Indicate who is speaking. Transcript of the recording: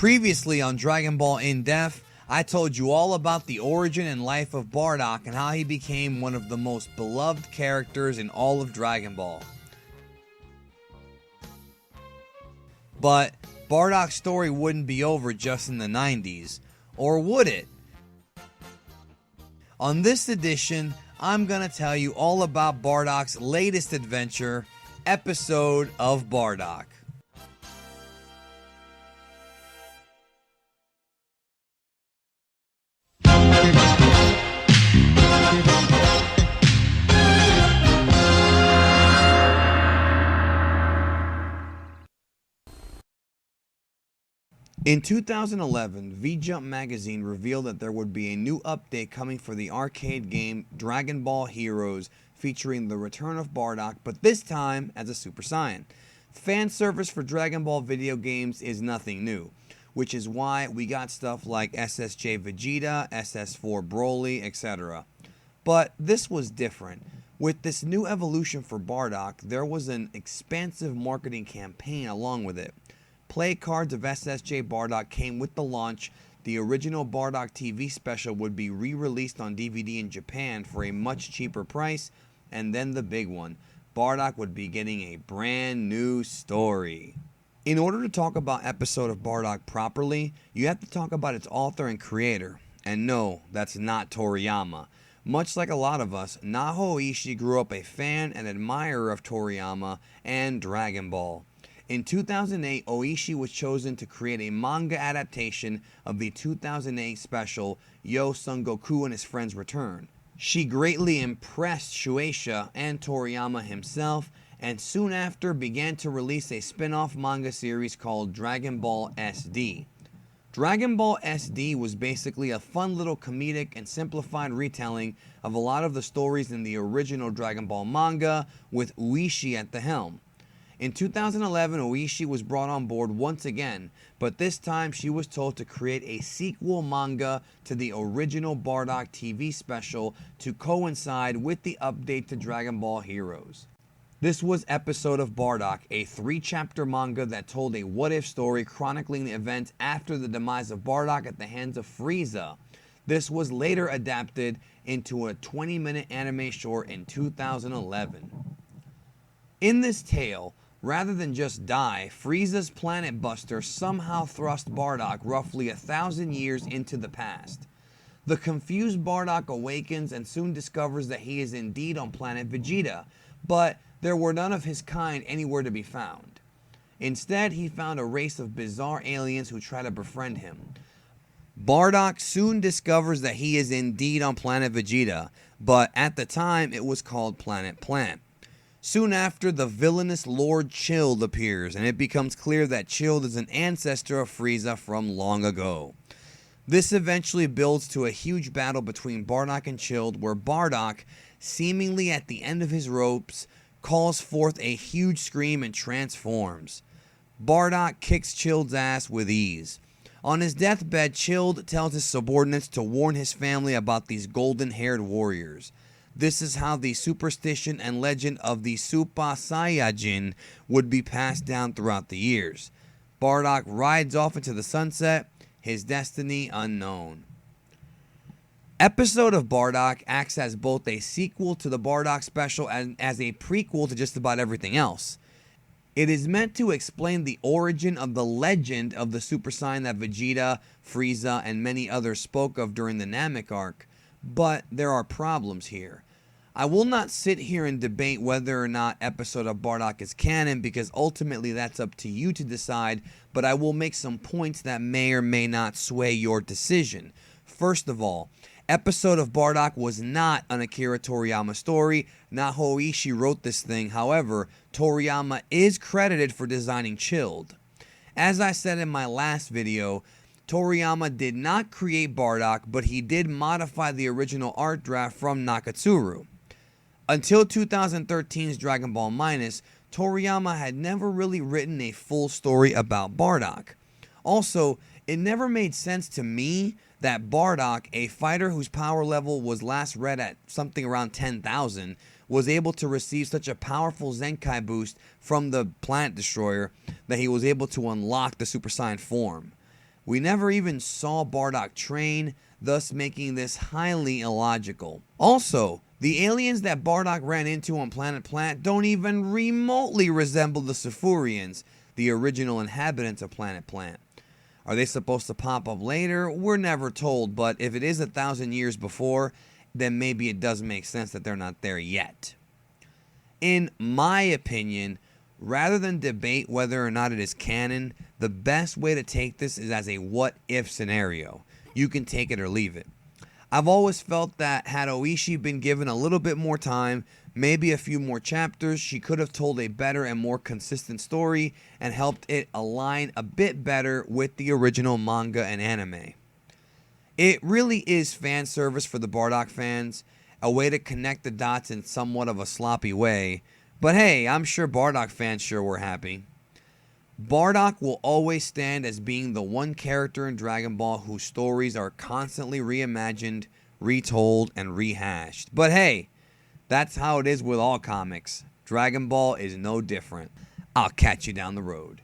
Speaker 1: Previously on Dragon Ball In Depth, I told you all about the origin and life of Bardock and how he became one of the most beloved characters in all of Dragon Ball. But Bardock's story wouldn't be over just in the 90s, or would it? On this edition, I'm gonna tell you all about Bardock's latest adventure, Episode of Bardock. In 2011, V-Jump magazine revealed that there would be a new update coming for the arcade game Dragon Ball Heroes, featuring the return of Bardock, but this time as a Super Saiyan. Fan service for Dragon Ball video games is nothing new, which is why we got stuff like SSJ Vegeta, SS4 Broly, etc. But this was different. With this new evolution for Bardock, there was an expansive marketing campaign along with it. Play cards of SSJ Bardock came with the launch. The original Bardock TV special would be re-released on DVD in Japan for a much cheaper price, and then the big one, Bardock would be getting a brand new story. In order to talk about Episode of Bardock properly, you have to talk about its author and creator, and no, that's not Toriyama. Much like a lot of us, Naho Ooishi grew up a fan and admirer of Toriyama and Dragon Ball. In 2008, Ooishi was chosen to create a manga adaptation of the 2008 special Yo Son Goku and His Friends Return. She greatly impressed Shueisha and Toriyama himself, and soon after began to release a spin-off manga series called Dragon Ball SD. Dragon Ball SD was basically a fun little comedic and simplified retelling of a lot of the stories in the original Dragon Ball manga, with Ooishi at the helm. In 2011, Ooishi was brought on board once again, but this time she was told to create a sequel manga to the original Bardock TV special to coincide with the update to Dragon Ball Heroes. This was Episode of Bardock, a 3-chapter manga that told a what-if story chronicling the events after the demise of Bardock at the hands of Frieza. This was later adapted into a 20-minute anime short in 2011. In this tale, rather than just die, Frieza's Planet Buster somehow thrust Bardock roughly 1,000 years into the past. The confused Bardock awakens and soon discovers that he is indeed on planet Vegeta, but there were none of his kind anywhere to be found. Instead, he found a race of bizarre aliens who try to befriend him. Bardock soon discovers that he is indeed on planet Vegeta, but at the time it was called Planet Plant. Soon after, the villainous Lord Chilled appears, and it becomes clear that Chilled is an ancestor of Frieza from long ago. This eventually builds to a huge battle between Bardock and Chilled, where Bardock, seemingly at the end of his ropes, calls forth a huge scream and transforms. Bardock kicks Chilled's ass with ease. On his deathbed, Chilled tells his subordinates to warn his family about these golden-haired warriors. This is how the superstition and legend of the Super Saiyajin would be passed down throughout the years. Bardock rides off into the sunset, his destiny unknown. Episode of Bardock acts as both a sequel to the Bardock special and as a prequel to just about everything else. It is meant to explain the origin of the legend of the Super Saiyan that Vegeta, Frieza, and many others spoke of during the Namek arc, but there are problems here. I will not sit here and debate whether or not Episode of Bardock is canon, because ultimately that's up to you to decide, but I will make some points that may or may not sway your decision. First of all, Episode of Bardock was not an Akira Toriyama story. Naho Ooishi wrote this thing. However, Toriyama is credited for designing Chilled. As I said in my last video, Toriyama did not create Bardock, but he did modify the original art draft from Nakatsuru. Until 2013's Dragon Ball Minus, Toriyama had never really written a full story about Bardock. Also, it never made sense to me that Bardock, a fighter whose power level was last read at something around 10,000, was able to receive such a powerful Zenkai boost from the Planet Destroyer that he was able to unlock the Super Saiyan form. We never even saw Bardock train, thus making this highly illogical. Also, the aliens that Bardock ran into on Planet Plant don't even remotely resemble the Sifurians, the original inhabitants of Planet Plant. Are they supposed to pop up later? We're never told, but if it is 1,000 years before, then maybe it does make sense that they're not there yet. In my opinion, rather than debate whether or not it is canon, the best way to take this is as a what-if scenario. You can take it or leave it. I've always felt that had Ooishi been given a little bit more time, maybe a few more chapters, she could have told a better and more consistent story and helped it align a bit better with the original manga and anime. It really is fan service for the Bardock fans, a way to connect the dots in somewhat of a sloppy way, but hey, I'm sure Bardock fans sure were happy. Bardock will always stand as being the one character in Dragon Ball whose stories are constantly reimagined, retold, and rehashed. But hey, that's how it is with all comics. Dragon Ball is no different. I'll catch you down the road.